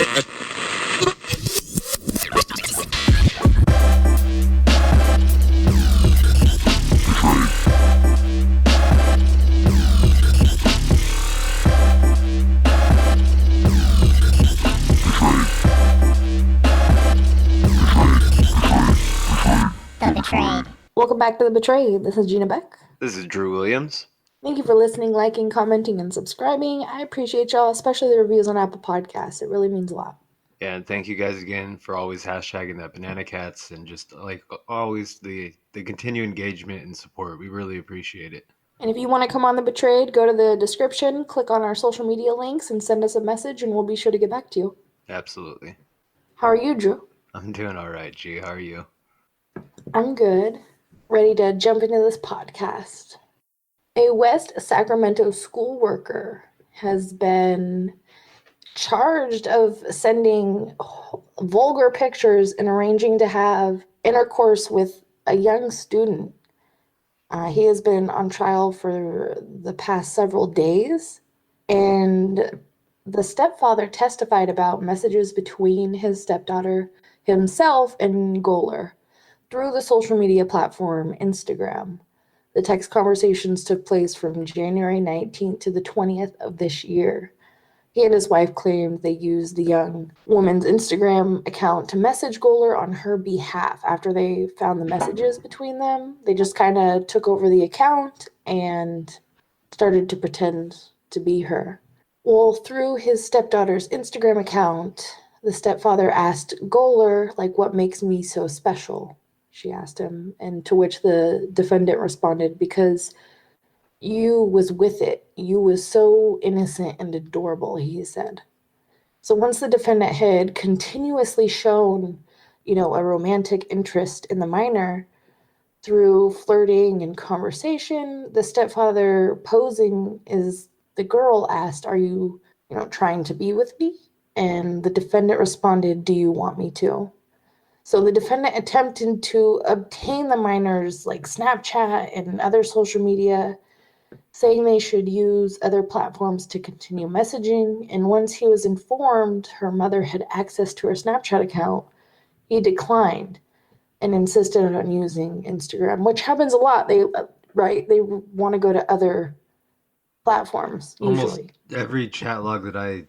Betrayed. Welcome back to The Betrayed. This is Gina Beck. This is Drew Williams. Thank you for listening, liking, commenting, and subscribing. I appreciate y'all, especially the reviews on Apple Podcasts. It really means a lot. Yeah, and thank you guys again for always hashtagging that Banana Cats and just like always the continued engagement and support. We really appreciate it. And if you want to come on The Betrayed, go to the description, click on our social media links, and send us a message, and we'll be sure to get back to you. Absolutely. How are you, Drew? I'm doing all right, G. How are you? I'm good. Ready to jump into this podcast. A West Sacramento school worker has been charged of sending vulgar pictures and arranging to have intercourse with a young student. He has been on trial for the past several days, and the stepfather testified about messages between his stepdaughter, himself, and Goler through the social media platform Instagram. The text conversations took place from January 19th to the 20th of this year. He and his wife claimed they used the young woman's Instagram account to message Goler on her behalf after they found the messages between them. They just kind of took over the account and started to pretend to be her. Well, through his stepdaughter's Instagram account, the stepfather asked Goler, what makes me so special? She asked him, and to which the defendant responded, because you was with it. You was so innocent and adorable, he said. So once the defendant had continuously shown, a romantic interest in the minor through flirting and conversation, the stepfather, posing as the girl, asked, are you, trying to be with me? And the defendant responded, do you want me to? So the defendant attempted to obtain the minor's Snapchat and other social media, saying they should use other platforms to continue messaging. And once he was informed her mother had access to her Snapchat account, he declined and insisted on using Instagram, which happens a lot. They want to go to other platforms usually. Almost every chat log that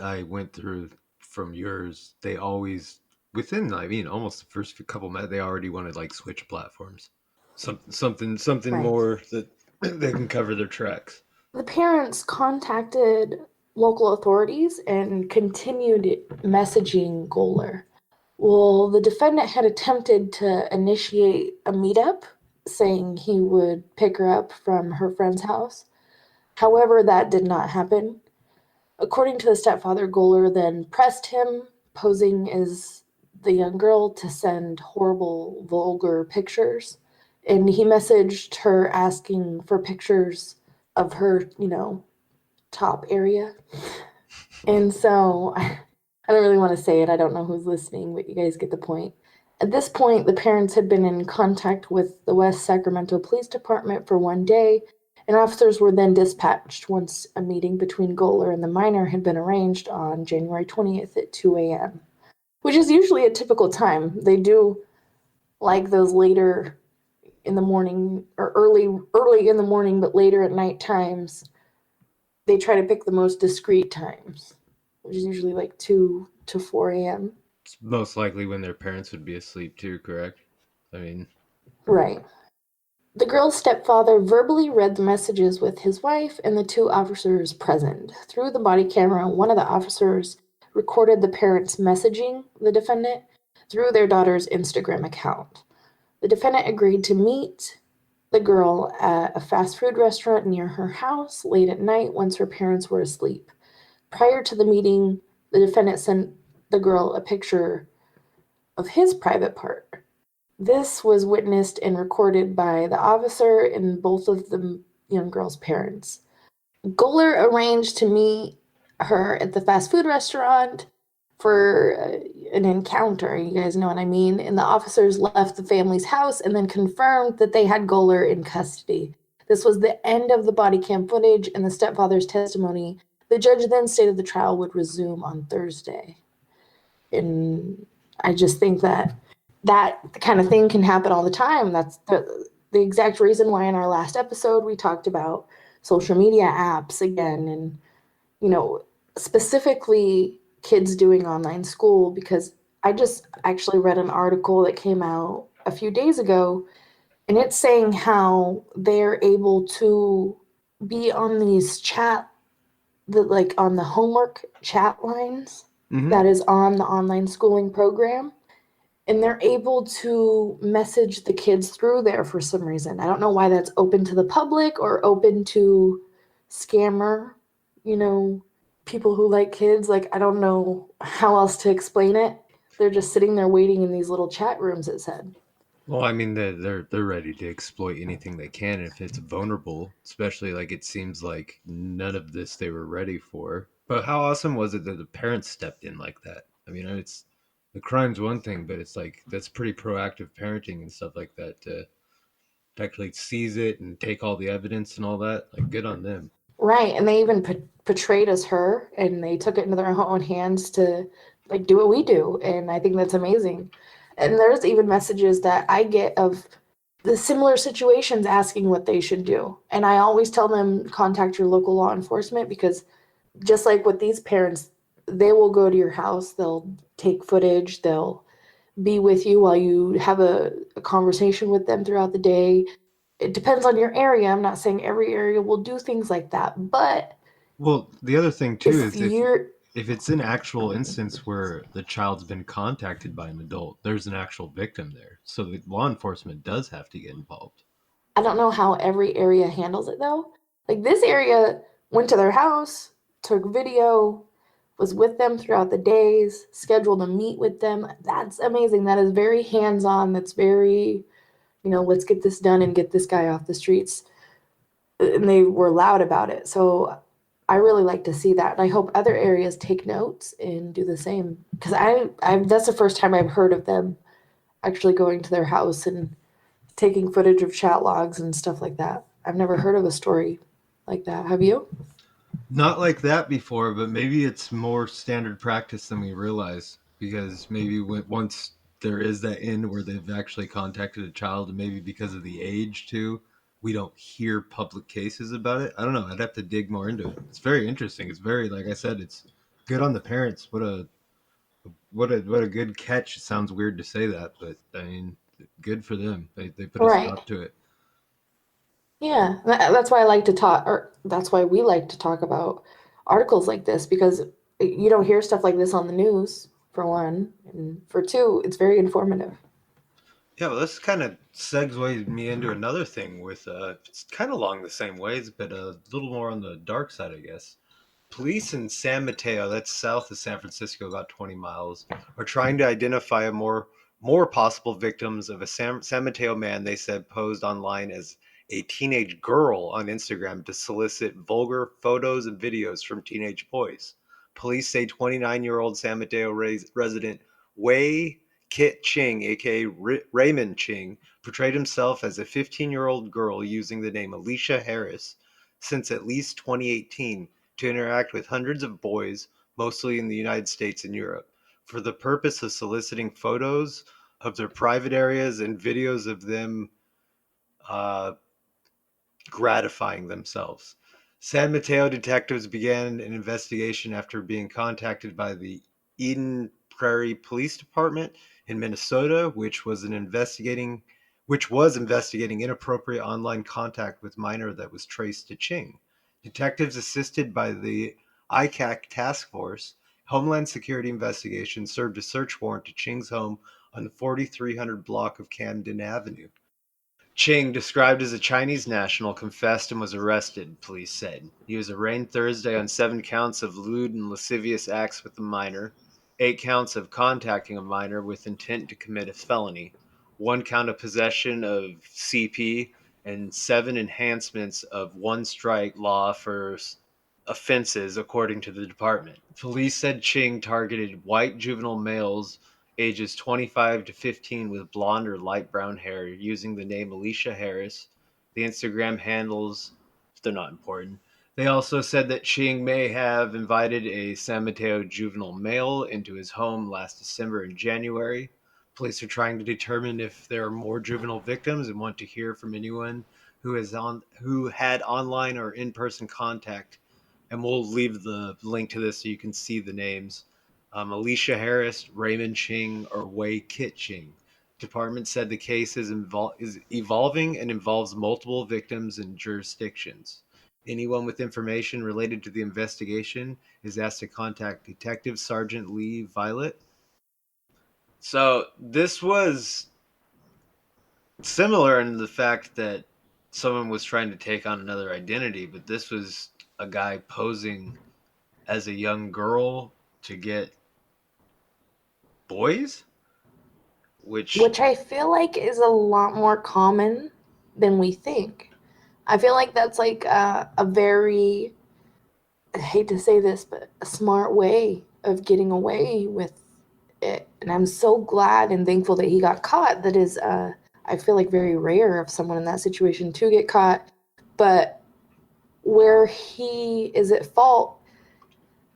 I went through from yours, they always within almost the first couple minutes they already wanted switch platforms, something right. More that they can cover their tracks. The parents contacted local authorities and continued messaging Goler. Well, the defendant had attempted to initiate a meetup, saying he would pick her up from her friend's house. However, that did not happen. According to the stepfather, Goler then pressed him, posing as the young girl, to send horrible, vulgar pictures. And he messaged her asking for pictures of her, top area. And so I don't really want to say it. I don't know who's listening, but you guys get the point. At this point, the parents had been in contact with the West Sacramento Police Department for one day, and officers were then dispatched once a meeting between Goler and the minor had been arranged on January 20th at 2 a.m., which is usually a typical time. They do those later in the morning or early in the morning, but later at night times. They try to pick the most discreet times, which is usually 2 to 4 a.m. It's most likely when their parents would be asleep too, correct? Right. The girl's stepfather verbally read the messages with his wife and the two officers present. Through the body camera, one of the officers recorded the parents messaging the defendant through their daughter's Instagram account. The defendant agreed to meet the girl at a fast food restaurant near her house late at night once her parents were asleep. Prior to the meeting, the defendant sent the girl a picture of his private part. This was witnessed and recorded by the officer and both of the young girl's parents. Goler arranged to meet her at the fast food restaurant for an encounter, you guys know what I mean, and the officers left the family's house and then confirmed that they had Goler in custody. This was the end of the body cam footage and the stepfather's testimony The judge then stated the trial would resume on Thursday. And I just think that kind of thing can happen all the time. That's the exact reason why in our last episode we talked about social media apps again, and specifically kids doing online school, because I just actually read an article that came out a few days ago, and it's saying how they're able to be on these like on the homework chat lines that is on the online schooling program, and they're able to message the kids through there for some reason. I don't know why that's open to the public or open to scammer, people who like kids. Like, I don't know how else to explain it. They're just sitting there waiting in these little chat rooms, it said. Well, I mean, they're ready to exploit anything they can if it's vulnerable, especially like it seems like none of this they were ready for. But how awesome was it that the parents stepped in like that? I mean, it's the crime's one thing, but it's like that's pretty proactive parenting and stuff like that to actually seize it and take all the evidence and all that. Like, good on them. Right, and they even portrayed as her, and they took it into their own hands to like do what we do, and I think that's amazing. And there's even messages that I get of the similar situations asking what they should do, and I always tell them contact your local law enforcement, because just like with these parents, they will go to your house, they'll take footage, they'll be with you while you have a conversation with them throughout the day. It depends on your area. I'm not saying every area will do things like that, but Well, the other thing too if is if you're if it's an actual instance where the child's been contacted by an adult, there's an actual victim there. So the law enforcement does have to get involved. I don't know how every area handles it though. Like this area went to their house, took video, was with them throughout the days, scheduled a meet with them. That's amazing. That is very hands-on. That's very, let's get this done and get this guy off the streets. And they were loud about it. So I really like to see that. And I hope other areas take notes and do the same. Because I that's the first time I've heard of them actually going to their house and taking footage of chat logs and stuff like that. I've never heard of a story like that. Have you? Not like that before, but maybe it's more standard practice than we realize. Because maybe once there is that end where they've actually contacted a child, and maybe because of the age too, we don't hear public cases about it. I don't know. I'd have to dig more into it. It's very interesting. It's very, like I said, it's good on the parents. What a good catch. It sounds weird to say that, but I mean, good for them. They put a Right. stop to it. Yeah. That's why I like to talk, or that's why we like to talk about articles like this, because you don't hear stuff like this on the news, for one. And for two, it's very informative. Yeah, well, this kind of segues me into another thing with it's kind of along the same ways, but a little more on the dark side, I guess. Police in San Mateo, that's south of San Francisco, about 20 miles, are trying to identify more possible victims of a San Mateo man they said posed online as a teenage girl on Instagram to solicit vulgar photos and videos from teenage boys. Police say 29-year-old San Mateo resident Wei Kit Ching, aka Raymond Ching, portrayed himself as a 15-year-old girl using the name Alicia Harris since at least 2018 to interact with hundreds of boys, mostly in the United States and Europe, for the purpose of soliciting photos of their private areas and videos of them uh, gratifying themselves. San Mateo detectives began an investigation after being contacted by the Eden Prairie Police Department in Minnesota, which was investigating inappropriate online contact with minor that was traced to Ching. Detectives assisted by the ICAC task force, Homeland Security Investigation, served a search warrant to Ching's home on the 4300 block of Camden Avenue. Ching, described as a Chinese national, confessed and was arrested, police said. He was arraigned Thursday on 7 counts of lewd and lascivious acts with a minor, 8 counts of contacting a minor with intent to commit a felony, 1 count of possession of CP, and 7 enhancements of one strike law for offenses, according to the department. Police said Ching targeted white juvenile males ages 25 to 15 with blonde or light brown hair using the name Alicia Harris. The Instagram handles, they're not important. They also said that Xing may have invited a San Mateo juvenile male into his home last December and January. Police are trying to determine if there are more juvenile victims and want to hear from anyone who had online or in-person contact. And we'll leave the link to this so you can see the names. Alicia Harris, Raymond Ching, or Wei Kit Ching. Department said the case is evolving and involves multiple victims and jurisdictions. Anyone with information related to the investigation is asked to contact Detective Sergeant Lee Violet. So this was similar in the fact that someone was trying to take on another identity, but this was a guy posing as a young girl to get boys, which I feel like is a lot more common than we think. I feel like that's like a very, I hate to say this, but a smart way of getting away with it. And I'm so glad and thankful that he got caught. That is, I feel like very rare of someone in that situation to get caught. But where he is at fault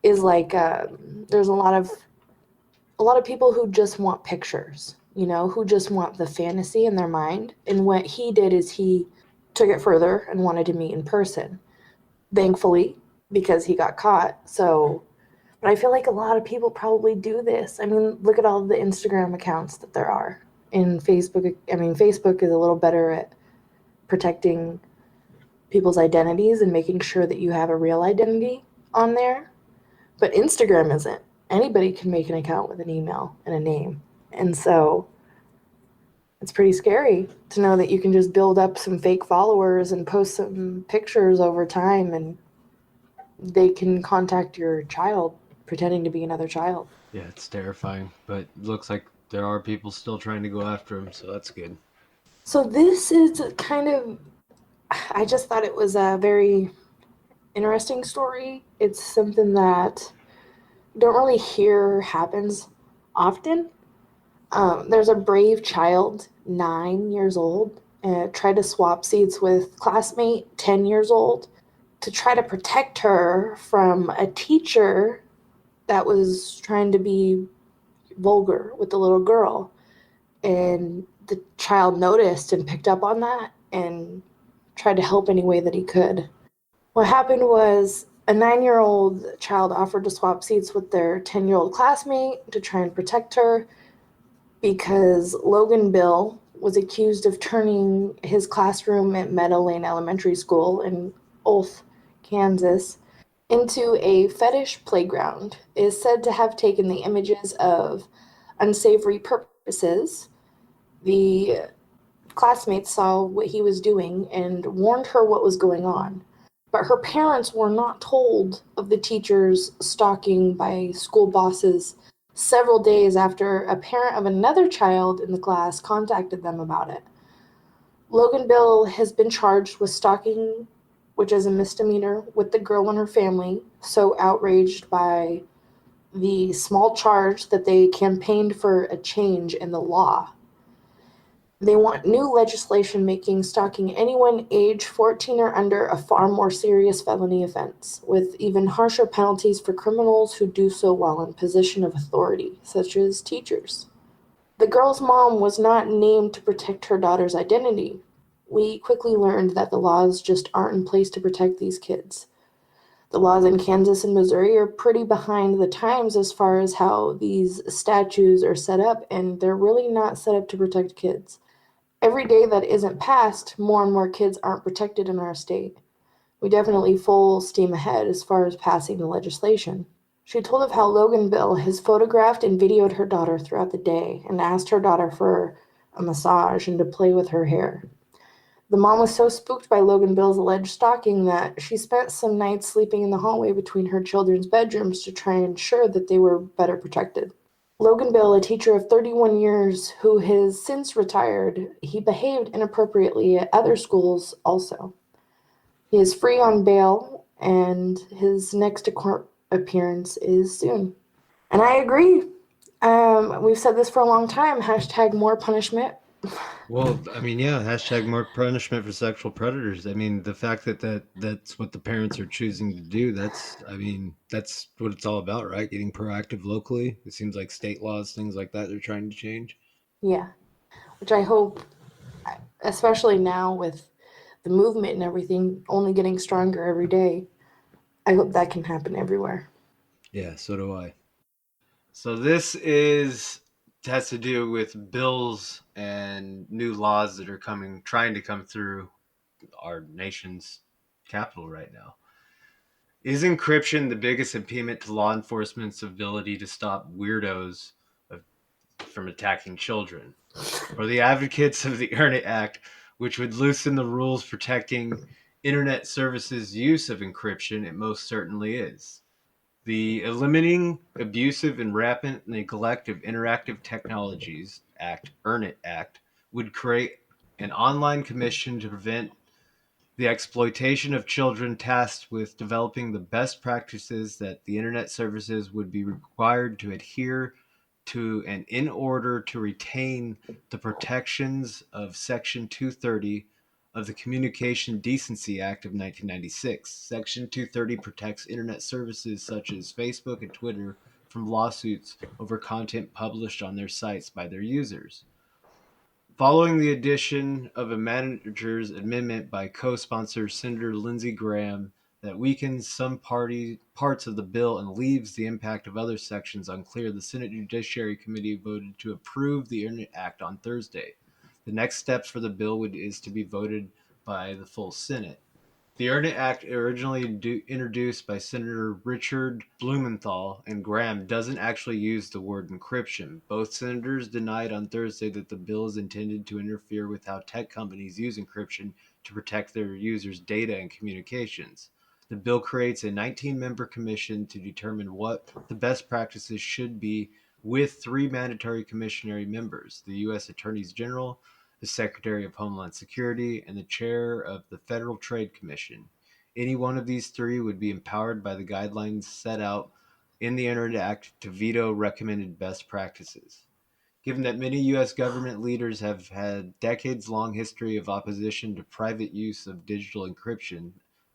is like there's a lot of people who just want pictures, who just want the fantasy in their mind. And what he did is he took it further and wanted to meet in person. Thankfully, because he got caught. So, but I feel like a lot of people probably do this. I mean, look at all the Instagram accounts that there are. In Facebook, I mean, Facebook is a little better at protecting people's identities and making sure that you have a real identity on there. But Instagram isn't. Anybody can make an account with an email and a name. And so it's pretty scary to know that you can just build up some fake followers and post some pictures over time and they can contact your child pretending to be another child. yeah, it's terrifying, but it looks like there are people still trying to go after him, so that's good. So this is kind of, I just thought it was a very interesting story. It's something that you don't really hear happens often. There's a brave child, 9 years old, tried to swap seats with classmate, 10 years old, to try to protect her from a teacher that was trying to be vulgar with the little girl. And the child noticed and picked up on that and tried to help any way that he could. What happened was a 9-year-old child offered to swap seats with their 10-year-old classmate to try and protect her because Logan Bill was accused of turning his classroom at Meadow Lane Elementary School in Ulth, Kansas, into a fetish playground. It is said to have taken the images of unsavory purposes. The classmates saw what he was doing and warned her what was going on. But her parents were not told of the teacher's stalking by school bosses several days after a parent of another child in the class contacted them about it. Logan Bill has been charged with stalking, which is a misdemeanor, with the girl and her family, so outraged by the small charge that they campaigned for a change in the law. They want new legislation making stalking anyone age 14 or under a far more serious felony offense, with even harsher penalties for criminals who do so while in position of authority, such as teachers. The girl's mom was not named to protect her daughter's identity. We quickly learned that the laws just aren't in place to protect these kids. The laws in Kansas and Missouri are pretty behind the times as far as how these statutes are set up, and they're really not set up to protect kids. Every day that isn't passed, more and more kids aren't protected in our state. We definitely full steam ahead as far as passing the legislation. She told of how Logan Bill has photographed and videoed her daughter throughout the day and asked her daughter for a massage and to play with her hair. The mom was so spooked by Logan Bill's alleged stalking that she spent some nights sleeping in the hallway between her children's bedrooms to try and ensure that they were better protected. Logan Bill, a teacher of 31 years who has since retired, he behaved inappropriately at other schools also. He is free on bail, and his next court appearance is soon. And I agree. We've said this for a long time, hashtag more punishment Well, I mean, yeah, hashtag more punishment for sexual predators. I mean, the fact that's what the parents are choosing to do, that's what it's all about, right? Getting proactive locally. It seems like state laws, things like that, they're trying to change. Yeah, which I hope, especially now with the movement and everything only getting stronger every day, I hope that can happen everywhere. Yeah, so do I. So this is has to do with bills and new laws that are trying to come through our nation's capital right now. Is encryption the biggest impediment to law enforcement's ability to stop weirdos from attacking children? Or the advocates of the Earn It Act, which would loosen the rules protecting internet services' use of encryption? It most certainly is. The Eliminating Abusive and Rampant Neglect of Interactive Technologies Act, Earn It Act, would create an online commission to prevent the exploitation of children tasked with developing the best practices that the internet services would be required to adhere to and in order to retain the protections of Section 230 of the Communication Decency Act of 1996. Section 230 protects internet services such as Facebook and Twitter from lawsuits over content published on their sites by their users. Following the addition of a manager's amendment by co-sponsor Senator Lindsey Graham that weakens some parts of the bill and leaves the impact of other sections unclear, the Senate Judiciary Committee voted to approve the Internet Act on Thursday. The next steps for the bill is to be voted by the full Senate. The Earn It Act, originally introduced by Senator Richard Blumenthal and Graham, doesn't actually use the word encryption. Both senators denied on Thursday that the bill is intended to interfere with how tech companies use encryption to protect their users' data and communications. The bill creates a 19-member commission to determine what the best practices should be, with 3 mandatory commissionary members: the U.S. Attorneys General, the Secretary of Homeland Security, and the chair of the Federal Trade Commission. Any one of these 3 would be empowered by the guidelines set out in the Internet Act to veto recommended best practices. Given that many U.S. government leaders have had decades-long history of opposition to private use of digital encryption,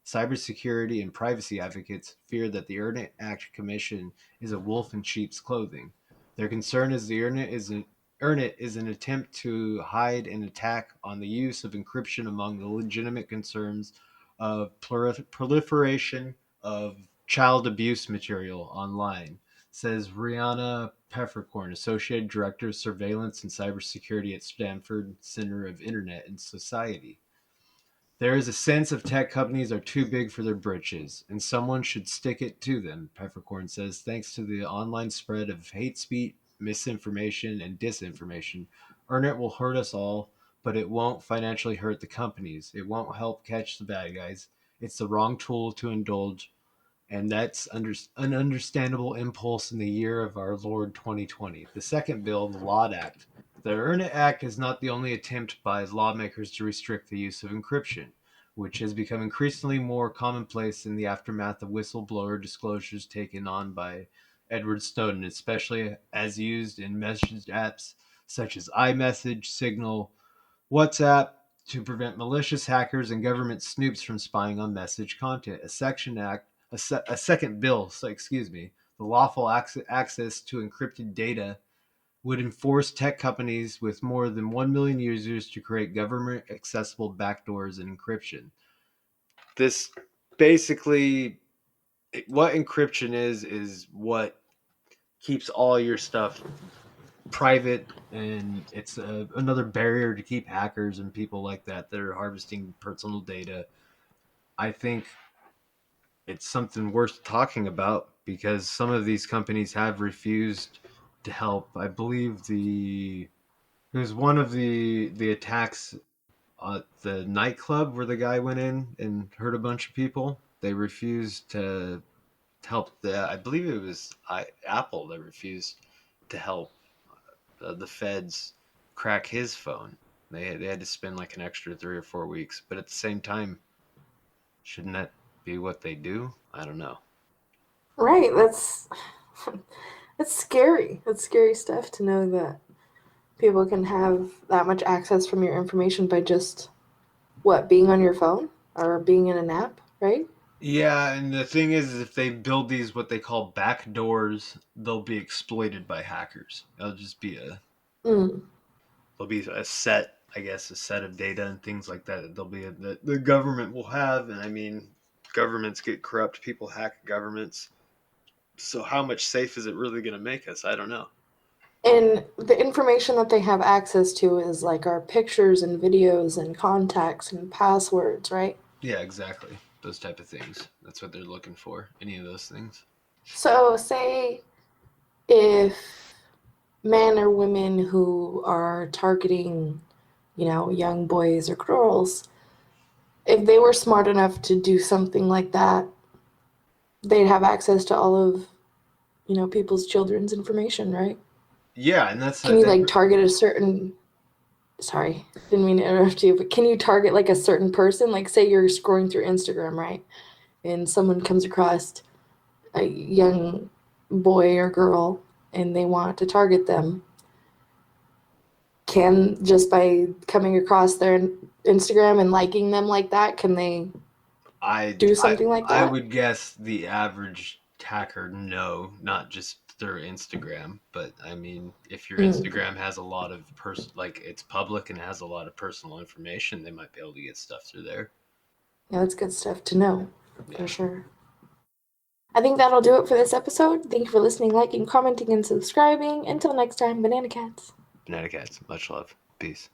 cybersecurity and privacy advocates fear that the Earn It Act Commission is a wolf in sheep's clothing. Their concern is the Earn It is an attempt to hide an attack on the use of encryption among the legitimate concerns of proliferation of child abuse material online, says Rihanna Peppercorn, Associate Director of Surveillance and Cybersecurity at Stanford Center of Internet and Society. There is a sense of tech companies are too big for their britches, and someone should stick it to them, Peppercorn says. Thanks to the online spread of hate speech, misinformation, and disinformation, Earn will hurt us all, but it won't financially hurt the companies. It won't help catch the bad guys. It's the wrong tool to indulge, and that's an understandable impulse in the year of our Lord 2020. The second bill, the Law Act. The Earn It Act is not the only attempt by lawmakers to restrict the use of encryption, which has become increasingly more commonplace in the aftermath of whistleblower disclosures taken on by Edward Snowden, especially as used in message apps such as iMessage, Signal, WhatsApp, to prevent malicious hackers and government snoops from spying on message content. A second bill, the lawful access to encrypted data, would force tech companies with more than 1 million users to create government accessible backdoors and encryption. This basically, what encryption is what keeps all your stuff private, and it's another barrier to keep hackers and people like that are harvesting personal data. I think it's something worth talking about because some of these companies have refused to help. I believe it was one of the attacks at the nightclub where the guy went in and hurt a bunch of people. They refused to help. I believe it was Apple that refused to help the feds crack his phone. They had to spend like an extra 3 or 4 weeks. But at the same time, shouldn't that be what they do? I don't know. Right, that's scary. That's scary stuff to know that people can have that much access from your information by just, being on your phone or being in an app, right? Yeah, and the thing is, if they build these what they call backdoors, they'll be exploited by hackers. It'll just be Mm. there'll be a set, I guess, a set of data and things like that. There'll be that the government will have, and I mean, governments get corrupt. People hack governments. So how much safe is it really going to make us? I don't know. And the information that they have access to is like our pictures and videos and contacts and passwords, right? Yeah, exactly. Those type of things. That's what they're looking for. Any of those things. So, say if men or women who are targeting, young boys or girls, if they were smart enough to do something like that, they'd have access to all of, people's children's information, right? Yeah, and that's Can you like target a certain, sorry, didn't mean to interrupt you, but can you target like a certain person? Like say you're scrolling through Instagram, right? And someone comes across a young boy or girl and they want to target them. Can, just by coming across their Instagram and liking them like that, can they do something like I that? would guess the average hacker, no, not just through Instagram, but I mean, if your Instagram has a lot of like it's public and has a lot of personal information, they might be able to get stuff through there. Yeah, that's good stuff to know, Yeah. for sure. I think that'll do it for this episode. Thank you for listening, liking, commenting, and subscribing. Until next time, Banana Cats. Banana Cats, much love. Peace.